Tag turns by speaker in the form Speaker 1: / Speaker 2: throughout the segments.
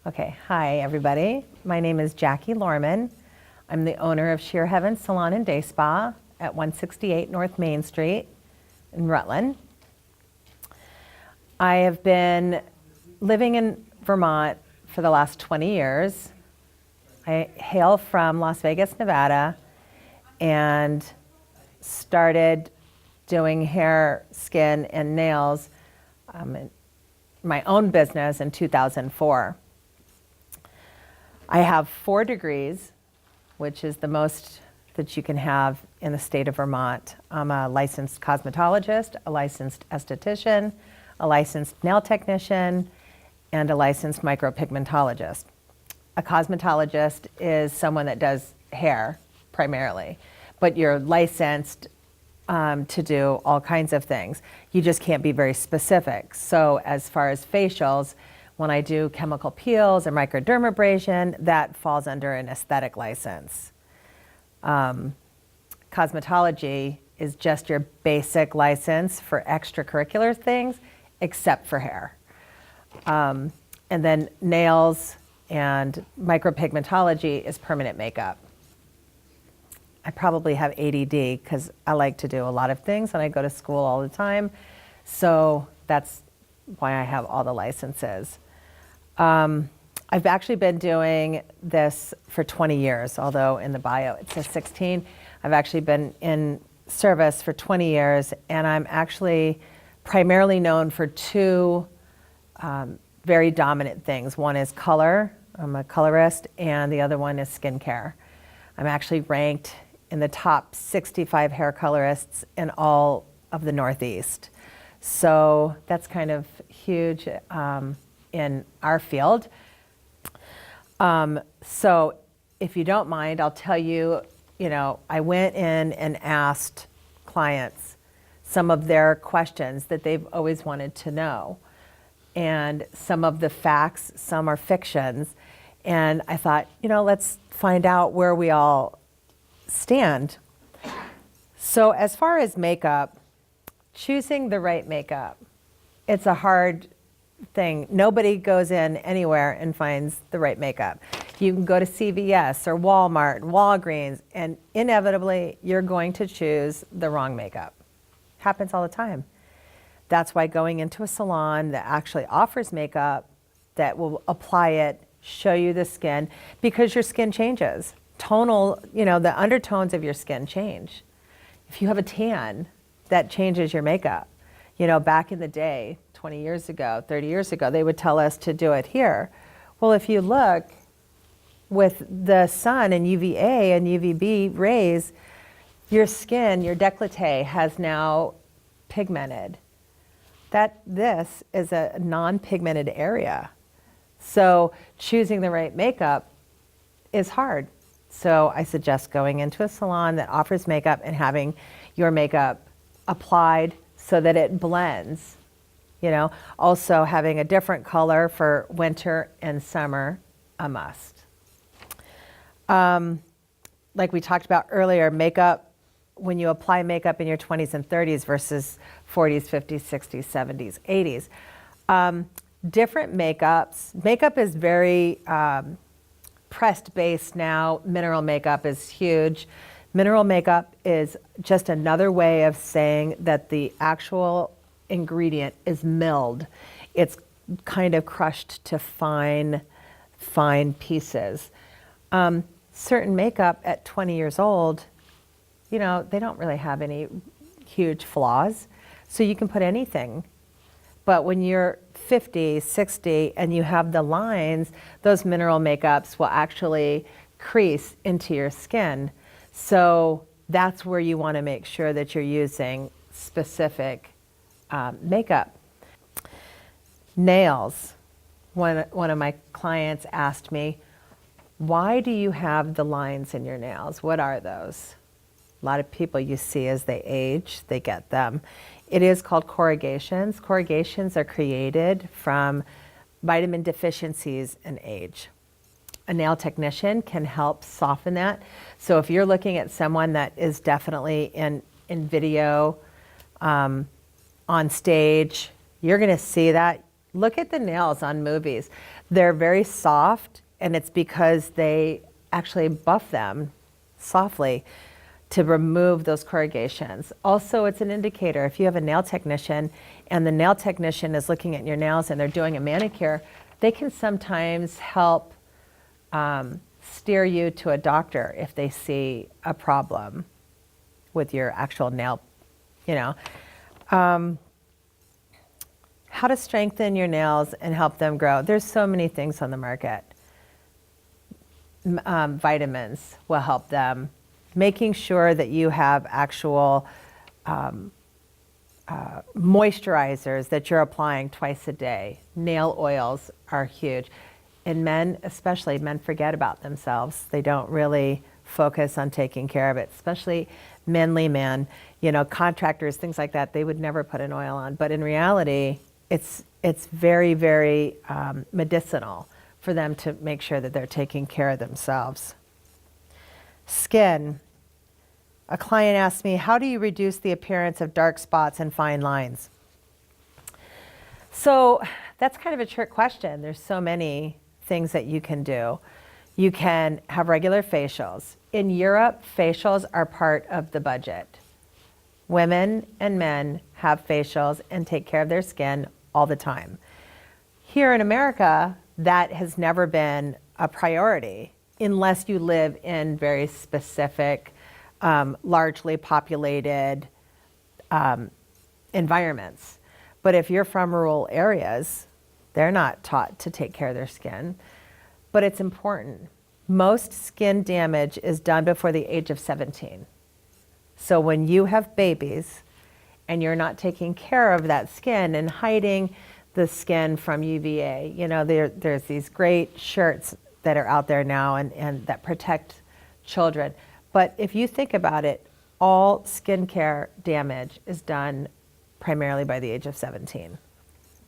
Speaker 1: Okay, hi everybody. My name is Jackie Lorman. I'm the owner of Sheer Heaven Salon and Day Spa at 168 North Main Street in Rutland. I have been living in Vermont for the last 20 years. I hail from Las Vegas, Nevada, and started doing hair, skin, and nails in my own business in 2004. I have 4 degrees, which is the most that you can have in the state of Vermont. I'm a licensed cosmetologist, a licensed esthetician, a licensed nail technician, and a licensed micropigmentologist. A cosmetologist is someone that does hair primarily, but you're licensed to do all kinds of things. You just can't be very specific. So as far as facials, when I do chemical peels or microdermabrasion, that falls under an aesthetic license. Cosmetology is just your basic license for extracurricular things, except for hair. And then nails and micropigmentology is permanent makeup. I probably have ADD because I like to do a lot of things and I go to school all the time. So that's why I have all the licenses. I've actually been doing this for 20 years, although in the bio it says 16. I've actually been in service for 20 years, and I'm actually primarily known for 2 very dominant things. One is color, I'm a colorist, and the other one is skincare. I'm actually ranked in the top 65 hair colorists in all of the Northeast. So that's kind of huge in our field. So if you don't mind, I'll tell you, I went in and asked clients some of their questions that they've always wanted to know. And some of the facts, some are fictions. And I thought, let's find out where we all stand. So as far as makeup, choosing the right makeup, it's a hard thing. Nobody goes in anywhere and finds the right makeup. You can go to CVS or Walmart, Walgreens, and inevitably you're going to choose the wrong makeup. Happens all the time. That's why going into a salon that actually offers makeup that will apply it, show you the skin, because your skin changes. Tonal, the undertones of your skin change. If you have a tan, that changes your makeup. Back in the day, 20 years ago, 30 years ago, they would tell us to do it here. Well, if you look with the sun and UVA and UVB rays, your skin, your décolleté has now pigmented. This is a non-pigmented area. So choosing the right makeup is hard. So I suggest going into a salon that offers makeup and having your makeup applied so that it blends. Also having a different color for winter and summer, a must. Like we talked about earlier, makeup, when you apply makeup in your 20s and 30s versus 40s, 50s, 60s, 70s, 80s. Different makeups. Makeup is very pressed based now. Mineral makeup is huge. Mineral makeup is just another way of saying that the actual ingredient is milled. It's kind of crushed to fine pieces. Certain makeup at 20 years old, they don't really have any huge flaws. So you can put anything. But when you're 50, 60, and you have the lines, those mineral makeups will actually crease into your skin. So that's where you want to make sure that you're using specific makeup. Nails. One of my clients asked me, why do you have the lines in your nails? What are those? A lot of people you see as they age, they get them. It is called corrugations. Corrugations are created from vitamin deficiencies and age. A nail technician can help soften that. So if you're looking at someone that is definitely in video, on stage, you're going to see that. Look at the nails on movies. They're very soft, and it's because they actually buff them softly to remove those corrugations. Also, it's an indicator. If you have a nail technician and the nail technician is looking at your nails and they're doing a manicure, they can sometimes help steer you to a doctor if they see a problem with your actual nail, you know. How to strengthen your nails and help them grow. There's so many things on the market. Vitamins will help them. Making sure that you have actual moisturizers that you're applying twice a day. Nail oils are huge. And men, especially, men forget about themselves. They don't really focus on taking care of it, especially manly men, you know, contractors, things like that. They would never put an oil on. But in reality, it's very, very medicinal for them to make sure that they're taking care of themselves. Skin. A client asked me, how do you reduce the appearance of dark spots and fine lines? So that's kind of a trick question. There's so many things that you can do. You can have regular facials. In Europe, facials are part of the budget. Women and men have facials and take care of their skin all the time. Here in America, that has never been a priority unless you live in very specific, largely populated environments. But if you're from rural areas, they're not taught to take care of their skin. But it's important. Most skin damage is done before the age of 17. So when you have babies and you're not taking care of that skin and hiding the skin from UVA, you know, there's these great shirts that are out there now and that protect children. But if you think about it, all skincare damage is done primarily by the age of 17.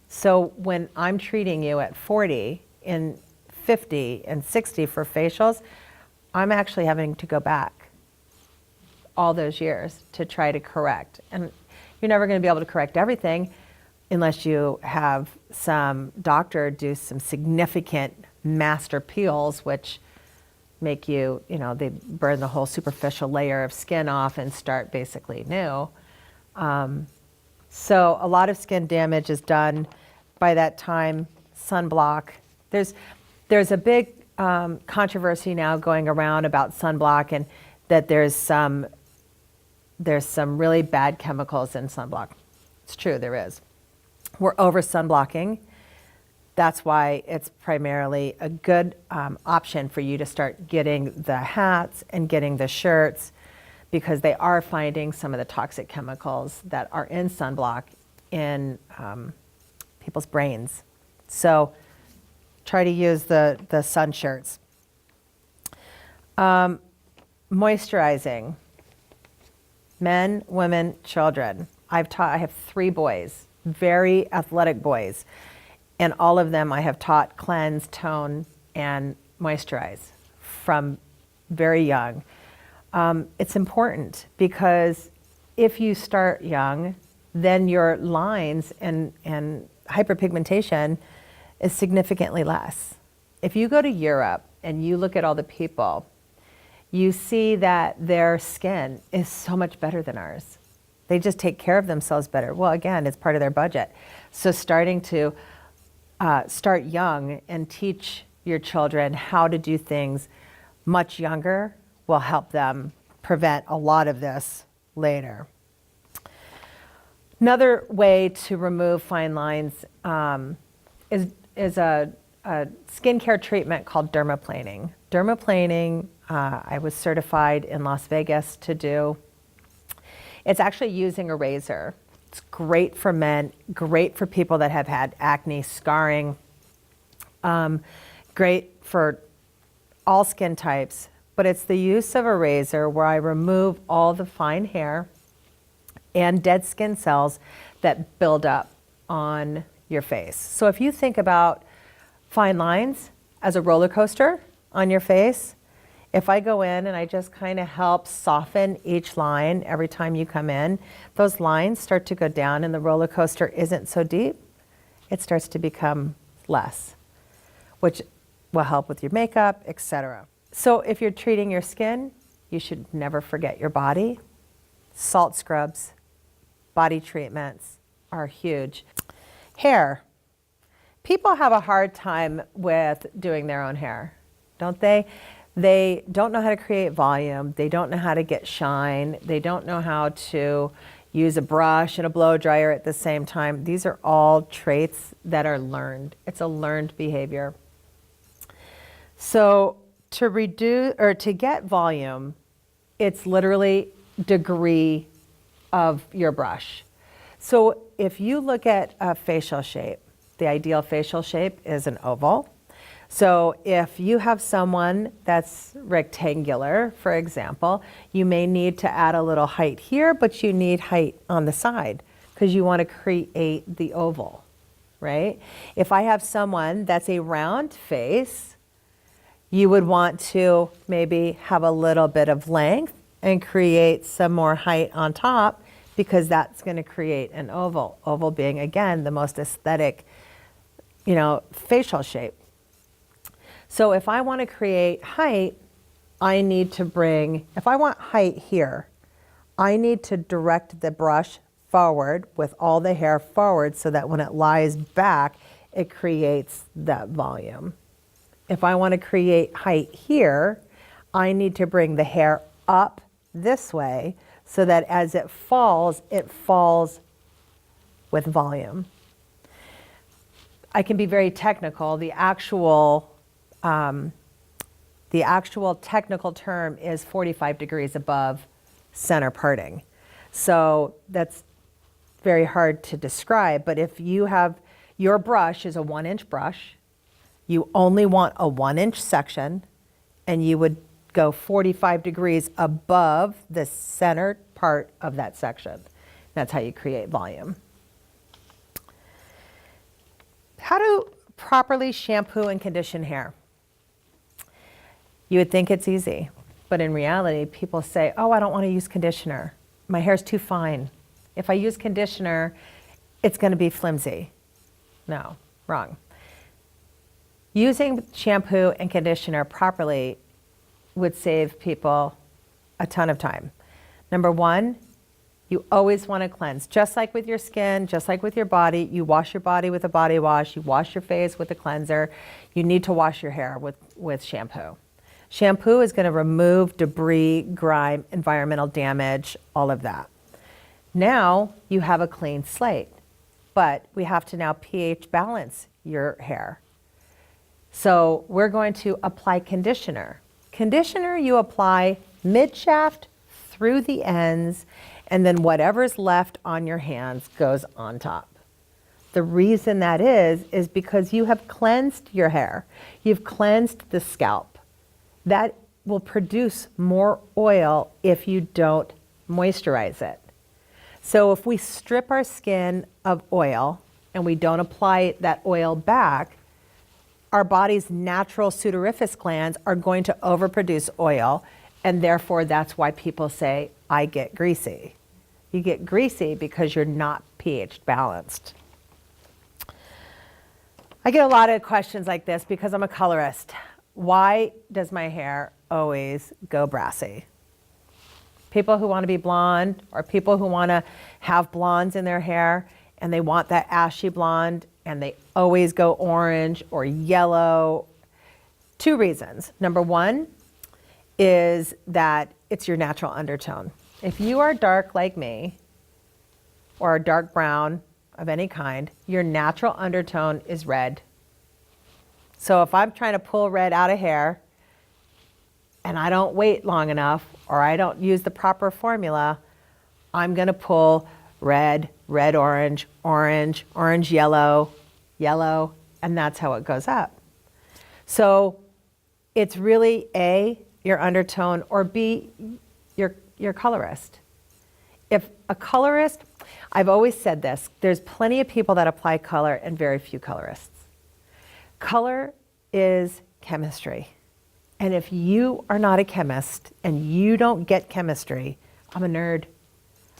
Speaker 1: So when I'm treating you at 40, in 50 and 60 for facials, I'm actually having to go back all those years to try to correct. And you're never going to be able to correct everything unless you have some doctor do some significant master peels, which make you, you know, they burn the whole superficial layer of skin off and start basically new. So a lot of skin damage is done by that time. Sunblock. There's a big controversy now going around about sunblock, and that there's some really bad chemicals in sunblock. It's true, there is. We're over sunblocking. That's why it's primarily a good option for you to start getting the hats and getting the shirts, because they are finding some of the toxic chemicals that are in sunblock in people's brains. So try to use the sun shirts. Moisturizing. Men, women, children. I have 3 boys, very athletic boys. And all of them I have taught cleanse, tone, and moisturize from very young. It's important because if you start young, then your lines and hyperpigmentation is significantly less. If you go to Europe and you look at all the people, you see that their skin is so much better than ours. They just take care of themselves better. Well, again, it's part of their budget. So starting to start young and teach your children how to do things much younger will help them prevent a lot of this later. Another way to remove fine lines is a skincare treatment called dermaplaning. Dermaplaning, I was certified in Las Vegas to do. It's actually using a razor. It's great for men, great for people that have had acne, scarring, great for all skin types. But it's the use of a razor where I remove all the fine hair and dead skin cells that build up on your face. So if you think about fine lines as a roller coaster on your face, if I go in and I just kind of help soften each line every time you come in, those lines start to go down and the roller coaster isn't so deep. it starts to become less, which will help with your makeup, etc. So if you're treating your skin, you should never forget your body. Salt scrubs, body treatments are huge. Hair. People have a hard time with doing their own hair, don't they? They don't know how to create volume. They don't know how to get shine. They don't know how to use a brush and a blow dryer at the same time. These are all traits that are learned. It's a learned behavior. So to reduce or to get volume, it's literally degree of your brush. So if you look at a facial shape, the ideal facial shape is an oval. So if you have someone that's rectangular, for example, you may need to add a little height here, but you need height on the side because you want to create the oval, right? If I have someone that's a round face, you would want to maybe have a little bit of length and create some more height on top because that's going to create an oval. Oval being, again, the most aesthetic, facial shape. So if I want to create height, I need to if I want height here, I need to direct the brush forward with all the hair forward so that when it lies back, it creates that volume. If I want to create height here, I need to bring the hair up this way so that as it falls with volume. I can be very technical. The actual technical term is 45 degrees above center parting. So that's very hard to describe, but if you have, your brush is a 1-inch brush, you only want a 1-inch section, and you would go 45 degrees above the center part of that section. That's how you create volume. How to properly shampoo and condition hair. You would think it's easy, but in reality, people say, oh, I don't want to use conditioner. My hair's too fine. If I use conditioner, it's going to be flimsy. No, wrong. Using shampoo and conditioner properly would save people a ton of time. Number one, you always want to cleanse. Just like with your skin, just like with your body, you wash your body with a body wash, you wash your face with a cleanser, you need to wash your hair with shampoo. Shampoo is going to remove debris, grime, environmental damage, all of that. Now you have a clean slate, but we have to now pH balance your hair. So we're going to apply conditioner. Conditioner you apply mid-shaft through the ends, and then whatever's left on your hands goes on top. The reason that is because you have cleansed your hair. You've cleansed the scalp. That will produce more oil if you don't moisturize it. So if we strip our skin of oil and we don't apply that oil back, our body's natural sudoriferous glands are going to overproduce oil, and therefore that's why people say, I get greasy. You get greasy because you're not pH balanced. I get a lot of questions like this because I'm a colorist. Why does my hair always go brassy? People who want to be blonde or people who want to have blondes in their hair and they want that ashy blonde and they always go orange or yellow. Two reasons. Number one is that it's your natural undertone. If you are dark like me or dark brown of any kind, your natural undertone is red. So if I'm trying to pull red out of hair and I don't wait long enough or I don't use the proper formula, I'm going to pull red, red, orange, orange, orange, yellow, yellow, and that's how it goes up. So it's really A, your undertone, or B, your colorist. If a colorist, I've always said this, there's plenty of people that apply color and very few colorists. Color is chemistry. And if you are not a chemist and you don't get chemistry, I'm a nerd.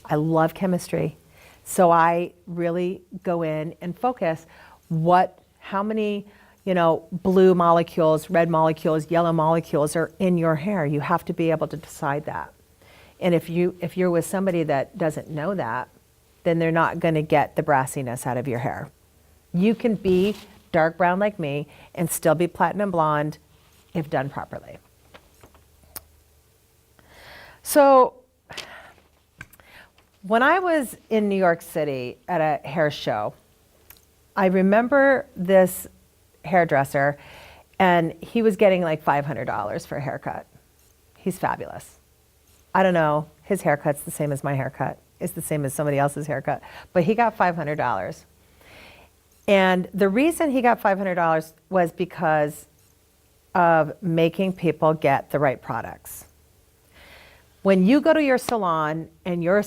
Speaker 1: I love chemistry. So I really go in and focus. how many, blue molecules, red molecules, yellow molecules are in your hair. You have to be able to decide that. And if you're with somebody that doesn't know that, then they're not going to get the brassiness out of your hair. You can be dark brown like me and still be platinum blonde if done properly. So when I was in New York City at a hair show, I remember this hairdresser, and he was getting like $500 for a haircut. He's fabulous. I don't know, his haircut's the same as my haircut. It's the same as somebody else's haircut, but he got $500. And the reason he got $500 was because of making people get the right products. When you go to your salon and your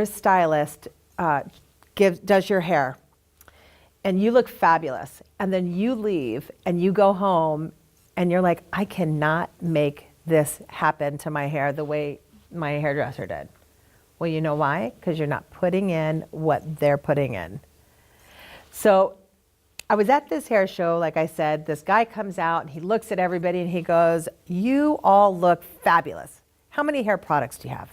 Speaker 1: stylist does your hair, and you look fabulous, and then you leave and you go home and you're like, I cannot make this happen to my hair the way my hairdresser did. Well, you know why? Because you're not putting in what they're putting in. So I was at this hair show, like I said, this guy comes out and he looks at everybody and he goes, you all look fabulous. How many hair products do you have?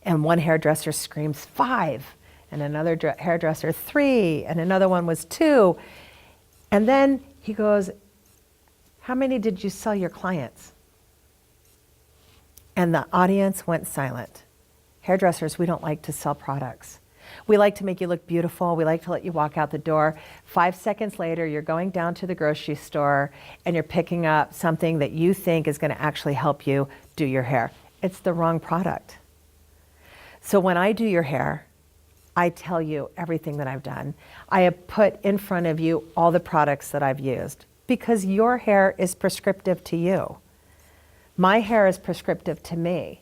Speaker 1: And one hairdresser screams 5, and another hairdresser 3, and another one was 2. And then he goes, how many did you sell your clients? And the audience went silent. Hairdressers, we don't like to sell products. We like to make you look beautiful. We like to let you walk out the door. 5 seconds later, you're going down to the grocery store and you're picking up something that you think is going to actually help you do your hair. It's the wrong product. So when I do your hair, I tell you everything that I've done. I have put in front of you all the products that I've used because your hair is prescriptive to you. My hair is prescriptive to me.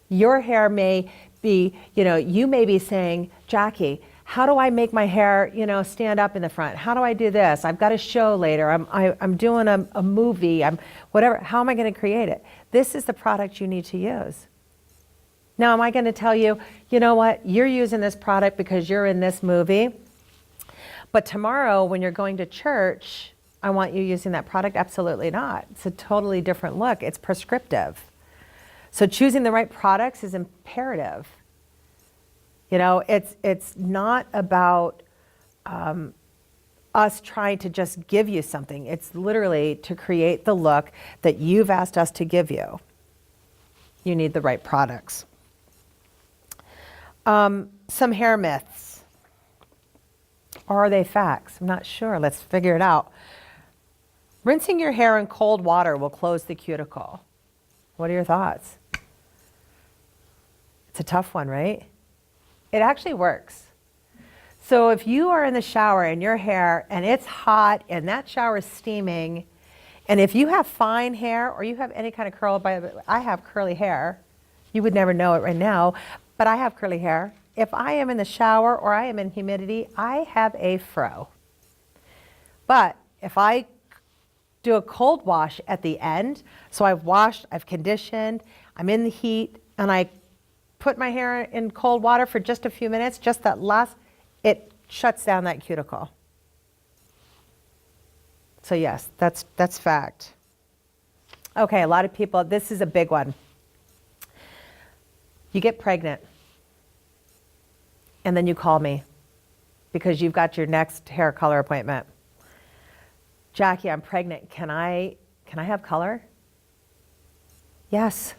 Speaker 1: Your hair may be, you may be saying, Jackie, how do I make my hair, stand up in the front? How do I do this? I've got a show later. I'm doing a movie. Whatever. How am I going to create it? This is the product you need to use. Now, am I going to tell you, you know what? You're using this product because you're in this movie. But tomorrow when you're going to church, I want you using that product? Absolutely not. It's a totally different look. It's prescriptive. So choosing the right products is imperative. It's not about us trying to just give you something. It's literally to create the look that you've asked us to give you. You need the right products. Some hair myths. Or are they facts? I'm not sure. Let's figure it out. Rinsing your hair in cold water will close the cuticle. What are your thoughts? It's a tough one, right? It actually works. So if you are in the shower and your hair and it's hot and that shower is steaming, and if you have fine hair or you have any kind of curl, I have curly hair. You would never know it right now, but I have curly hair. If I am in the shower or I am in humidity, I have a fro. But if I do a cold wash at the end, so I've washed, I've conditioned, I'm in the heat, and I put my hair in cold water for just a few minutes, just that last, it shuts down that cuticle. So yes, that's fact. Okay, a lot of people, this is a big one. You get pregnant, and then you call me because you've got your next hair color appointment. Jackie, I'm pregnant. Can I have color? Yes.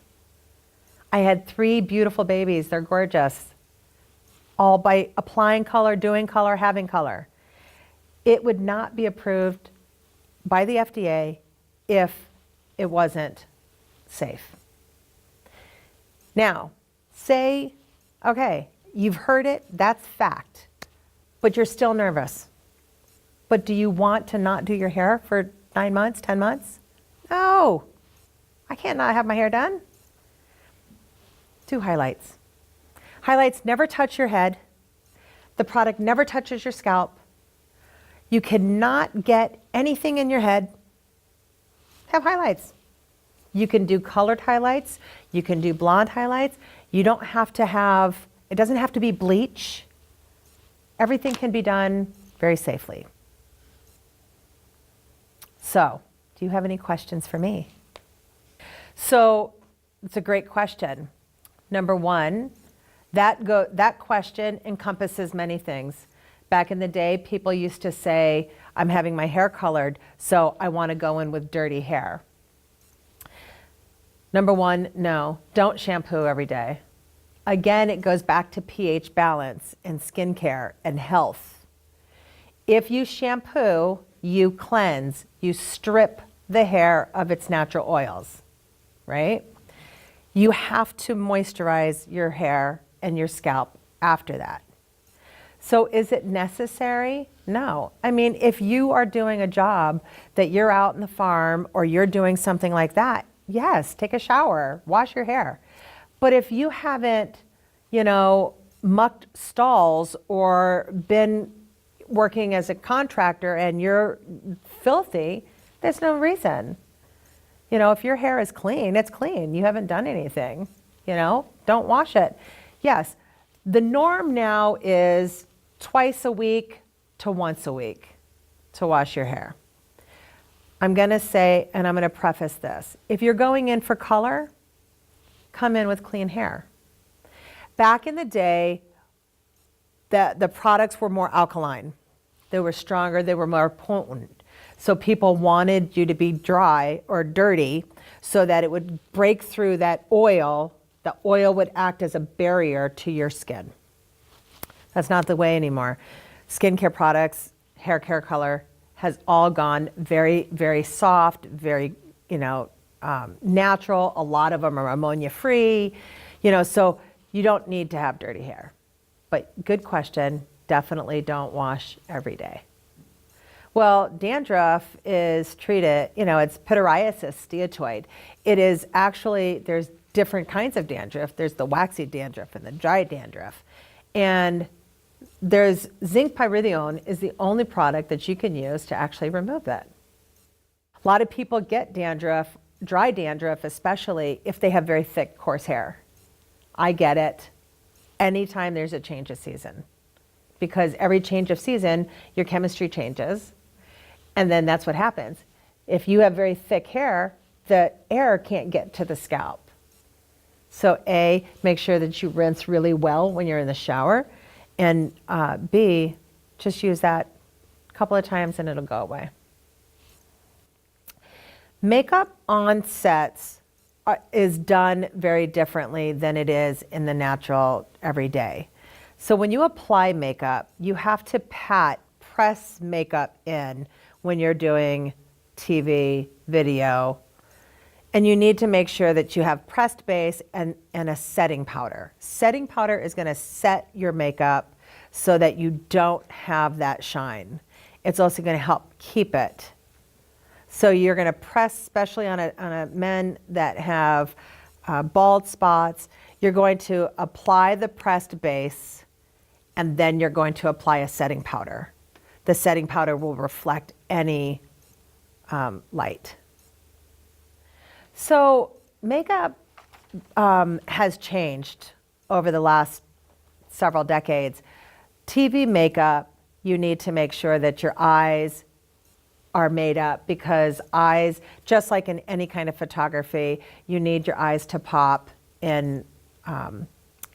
Speaker 1: I had 3 beautiful babies. They're gorgeous. All by applying color, doing color, having color. It would not be approved by the FDA if it wasn't safe. Now, say, okay, you've heard it, that's fact, but you're still nervous. But do you want to not do your hair for 9 months, 10 months? No, I can't not have my hair done. Do highlights. Highlights never touch your head. The product never touches your scalp. You cannot get anything in your head. Have highlights. You can do colored highlights. You can do blonde highlights. You don't have to have, it doesn't have to be bleach. Everything can be done very safely. So, do you have any questions for me? So, it's a great question. Number one, that question encompasses many things. Back in the day, people used to say, I'm having my hair colored, so I want to go in with dirty hair. Number one, no, don't shampoo every day. Again, it goes back to pH balance and skincare and health. If you shampoo, you cleanse, you strip the hair of its natural oils, right? You have to moisturize your hair and your scalp after that. So is it necessary? No. I mean, if you are doing a job that you're out in the farm or you're doing something like that, yes, take a shower, wash your hair. But if you haven't, mucked stalls or been working as a contractor and you're filthy, there's no reason. If your hair is clean, it's clean. You haven't done anything, don't wash it. Yes, the norm now is twice a week to once a week to wash your hair. I'm going to say, and I'm going to preface this, if you're going in for color, come in with clean hair. Back in the day, the products were more alkaline. They were stronger, they were more potent. So people wanted you to be dry or dirty so that it would break through that oil. The oil would act as a barrier to your skin. That's not the way anymore. Skincare products, hair care color has all gone very, very soft, very, natural. A lot of them are ammonia free, so you don't need to have dirty hair. But good question, definitely don't wash every day. Well, dandruff is treated, it's pityriasis steatoid. It is actually, there's different kinds of dandruff. There's the waxy dandruff and the dry dandruff. And there's zinc pyrithione is the only product that you can use to actually remove that. A lot of people get dandruff, dry dandruff especially, if they have very thick, coarse hair. I get it anytime there's a change of season. Because every change of season, your chemistry changes. And then that's what happens. If you have very thick hair, the air can't get to the scalp. So A, make sure that you rinse really well when you're in the shower. And B, just use that a couple of times and it'll go away. Makeup on sets is done very differently than it is in the natural everyday. So when you apply makeup, you have to press makeup in when you're doing TV, video, and you need to make sure that you have pressed base and a setting powder. Setting powder is going to set your makeup so that you don't have that shine. It's also going to help keep it. So you're going to press, especially on a men that have bald spots, you're going to apply the pressed base and then you're going to apply a setting powder. The setting powder will reflect any light. So makeup has changed over the last several decades. TV makeup, you need to make sure that your eyes are made up because eyes, just like in any kind of photography, you need your eyes to pop in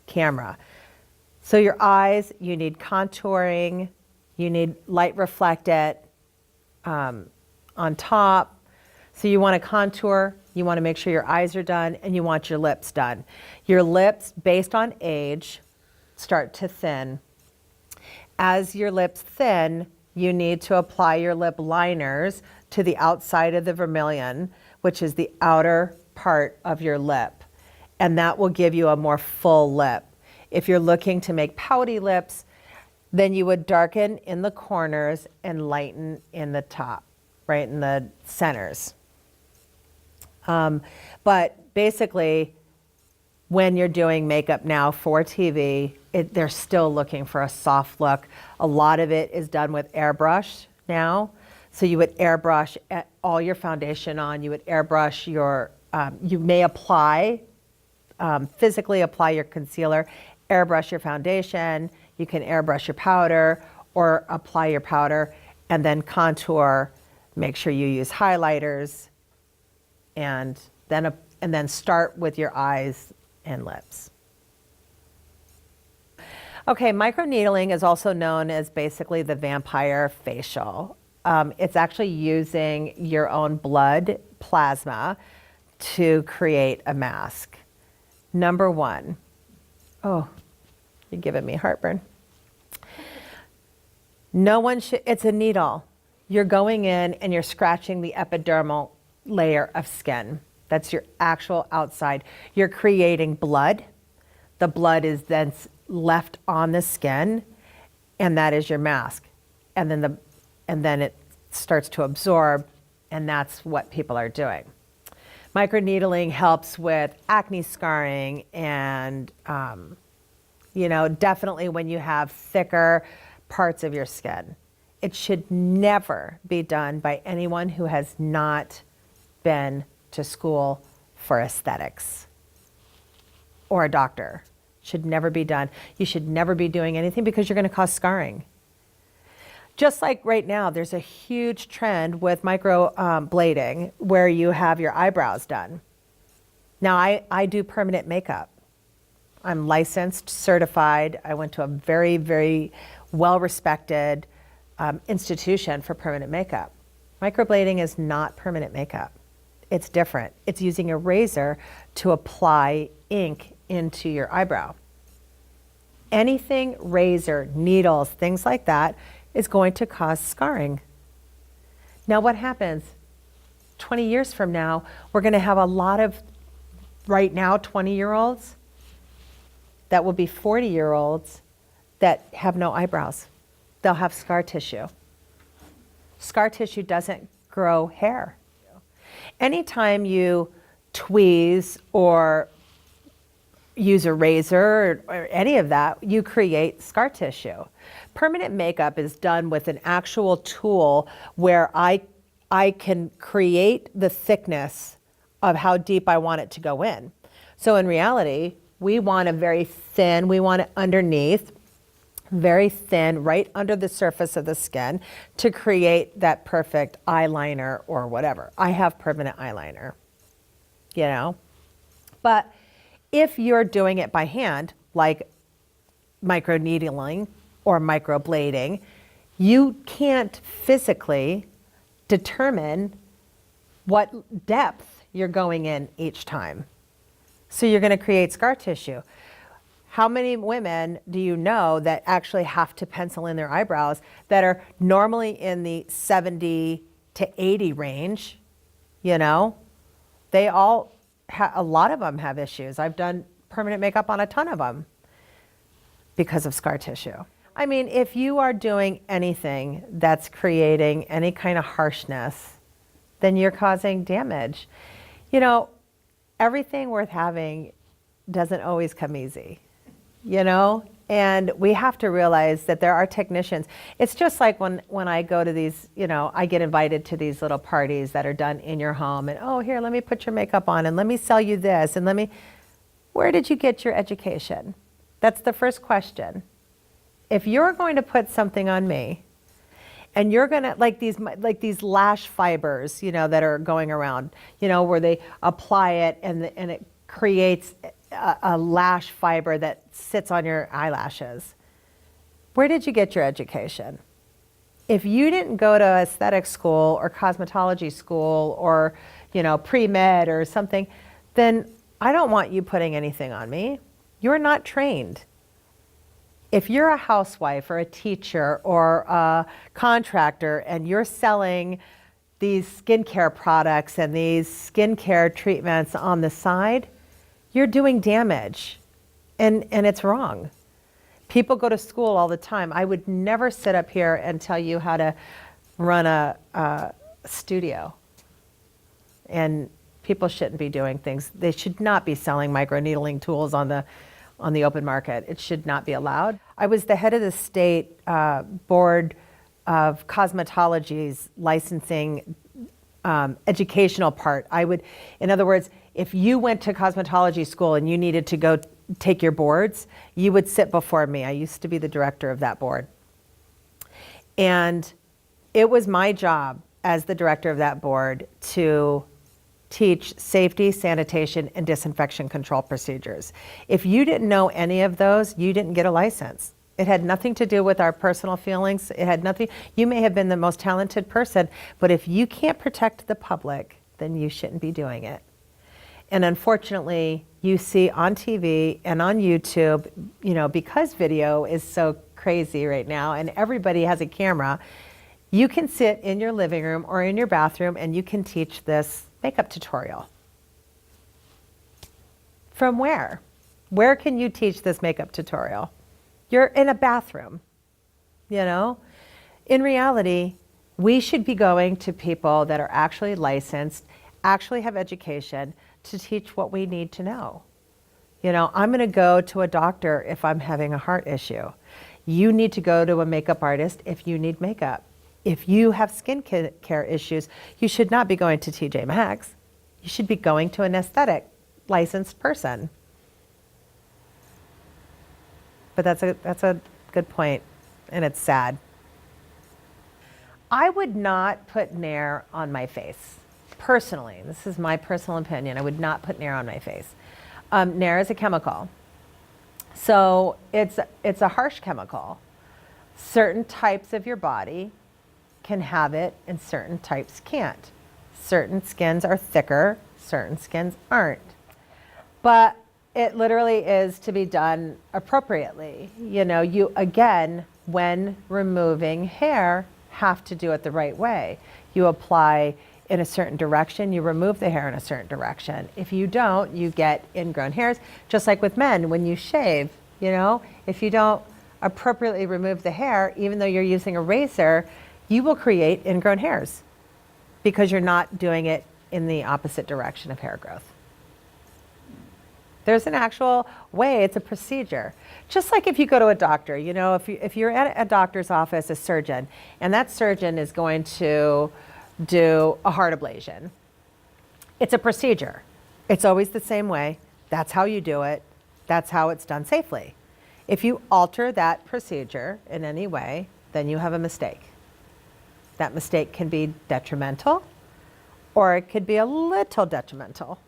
Speaker 1: camera. So your eyes, you need contouring, you need light reflected on top. So you want to contour, you want to make sure your eyes are done, and you want your lips done. Your lips, based on age, start to thin. As your lips thin, you need to apply your lip liners to the outside of the vermilion, which is the outer part of your lip. And that will give you a more full lip. If you're looking to make pouty lips, then you would darken in the corners and lighten in the top, right in the centers. But basically, when you're doing makeup now for TV, they're still looking for a soft look. A lot of it is done with airbrush now. So you would airbrush all your foundation on. You would airbrush your, you may apply, physically apply your concealer, airbrush your foundation. You can airbrush your powder, or apply your powder, and then contour. Make sure you use highlighters, and then start with your eyes and lips. Okay, microneedling is also known as basically the vampire facial. It's actually using your own blood plasma to create a mask. Number one, oh, you're giving me heartburn. No one should, it's a needle. You're going in and you're scratching the epidermal layer of skin. That's your actual outside. You're creating blood. The blood is then left on the skin, and that is your mask. And then it starts to absorb, and that's what people are doing. Microneedling helps with acne scarring and, definitely when you have thicker parts of your skin. It should never be done by anyone who has not been to school for aesthetics or a doctor. Should never be done. You should never be doing anything because you're going to cause scarring. Just like right now, there's a huge trend with microblading where you have your eyebrows done. Now, I do permanent makeup. I'm licensed, certified. I went to a very, very well-respected institution for permanent makeup. Microblading is not permanent makeup. It's different. It's using a razor to apply ink into your eyebrow. Anything razor, needles, things like that is going to cause scarring. Now what happens? 20 years from now, we're going to have a lot of, right now, 20-year-olds that will be 40-year-olds that have no eyebrows. They'll have scar tissue. Scar tissue doesn't grow hair. Anytime you tweeze or use a razor or any of that, you create scar tissue. Permanent makeup is done with an actual tool where I can create the thickness of how deep I want it to go in. So in reality, we want a very thin, we want it underneath, very thin, right under the surface of the skin to create that perfect eyeliner or whatever. I have permanent eyeliner, But if you're doing it by hand, like microneedling or microblading, you can't physically determine what depth you're going in each time. So you're going to create scar tissue. How many women do you know that actually have to pencil in their eyebrows that are normally in the 70 to 80 range? They all, a lot of them have issues. I've done permanent makeup on a ton of them because of scar tissue. I mean, if you are doing anything that's creating any kind of harshness, then you're causing damage. Everything worth having doesn't always come easy. And we have to realize that there are technicians. It's just like when I go to these, I get invited to these little parties that are done in your home and, oh, here, let me put your makeup on and let me sell you this and where did you get your education? That's the first question. If you're going to put something on me and you're going to, like these lash fibers, that are going around, where they apply it and it creates a lash fiber that sits on your eyelashes. Where did you get your education? If you didn't go to aesthetic school or cosmetology school or, pre-med or something, then I don't want you putting anything on me. You're not trained. If you're a housewife or a teacher or a contractor and you're selling these skincare products and these skincare treatments on the side, you're doing damage, and it's wrong. People go to school all the time. I would never sit up here and tell you how to run a studio. And people shouldn't be doing things. They should not be selling microneedling tools on the open market. It should not be allowed. I was the head of the state board of cosmetology's licensing educational part. In other words, if you went to cosmetology school and you needed to go take your boards, you would sit before me. I used to be the director of that board. And it was my job as the director of that board to teach safety, sanitation, and disinfection control procedures. If you didn't know any of those, you didn't get a license. It had nothing to do with our personal feelings. It had nothing, you may have been the most talented person, but if you can't protect the public, then you shouldn't be doing it. And unfortunately, you see on TV and on YouTube, because video is so crazy right now and everybody has a camera, you can sit in your living room or in your bathroom and you can teach this makeup tutorial. From where? Where can you teach this makeup tutorial? You're in a bathroom, In reality, we should be going to people that are actually licensed, actually have education to teach what we need to know. I'm going to go to a doctor if I'm having a heart issue. You need to go to a makeup artist if you need makeup. If you have skin care issues, you should not be going to TJ Maxx. You should be going to an aesthetic licensed person. But that's a good point, and it's sad. I would not put Nair on my face. Personally, this is my personal opinion, I would not put Nair on my face. Nair is a chemical. So it's a harsh chemical. Certain types of your body can have it and certain types can't. Certain skins are thicker, certain skins aren't. But it literally is to be done appropriately. You, again, when removing hair, have to do it the right way. You apply in a certain direction, you remove the hair in a certain direction. If you don't, you get ingrown hairs. Just like with men, when you shave, if you don't appropriately remove the hair, even though you're using a razor, you will create ingrown hairs because you're not doing it in the opposite direction of hair growth. There's an actual way, it's a procedure. Just like if you go to a doctor, if you're at a doctor's office, a surgeon, and that surgeon is going to do a heart ablation. It's a procedure. It's always the same way. That's how you do it. That's how it's done safely. If you alter that procedure in any way, then you have a mistake. That mistake can be detrimental, or it could be a little detrimental.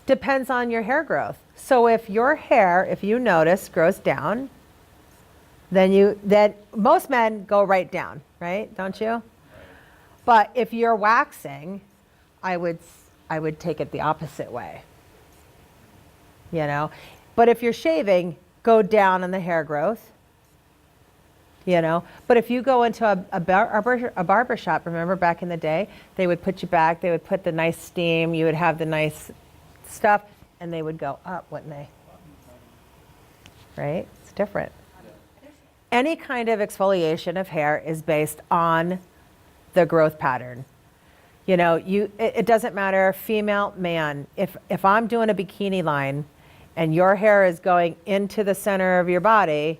Speaker 1: Depends on your hair growth. So if your hair, if you notice, grows down, then most men go right down, right? Don't you? But if you're waxing, I would take it the opposite way. But if you're shaving, go down on the hair growth. But if you go into a barber shop, remember back in the day, they would put you back, they would put the nice steam, you would have the nice stuff, and they would go up, wouldn't they? Right? It's different. Any kind of exfoliation of hair is based on the growth pattern. It doesn't matter, female, man. If I'm doing a bikini line and your hair is going into the center of your body,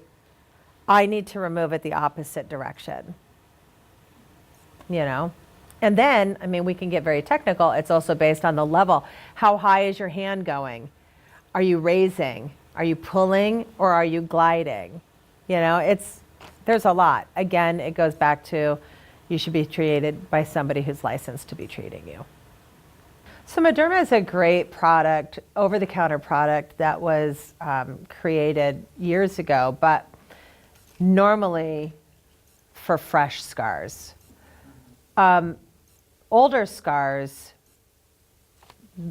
Speaker 1: I need to remove it the opposite direction. And then, we can get very technical. It's also based on the level. How high is your hand going? Are you raising? Are you pulling? Or are you gliding? There's a lot. Again, it goes back to you should be treated by somebody who's licensed to be treating you. So Mederma is a great product, over-the-counter product that was created years ago, but normally for fresh scars. Older scars,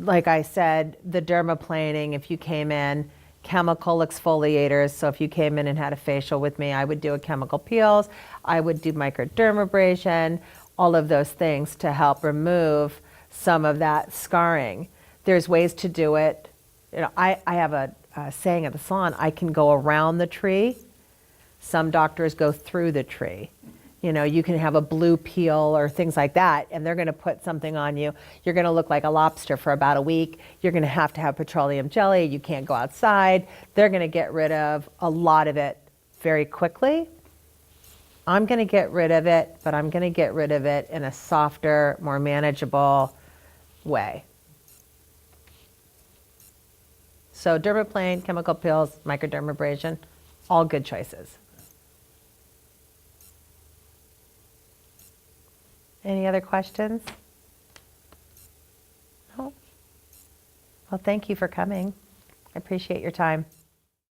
Speaker 1: like I said, the dermaplaning, if you came in, chemical exfoliators. So if you came in and had a facial with me, I would do a chemical peels. I would do microdermabrasion, all of those things to help remove some of that scarring. There's ways to do it. I have a saying at the salon, I can go around the tree. Some doctors go through the tree. You can have a blue peel or things like that, and they're going to put something on you. You're going to look like a lobster for about a week. You're going to have petroleum jelly. You can't go outside. They're going to get rid of a lot of it very quickly. I'm going to get rid of it, but I'm going to get rid of it in a softer, more manageable way. So dermaplane, chemical peels, microdermabrasion, all good choices. Any other questions? No? Well, thank you for coming. I appreciate your time.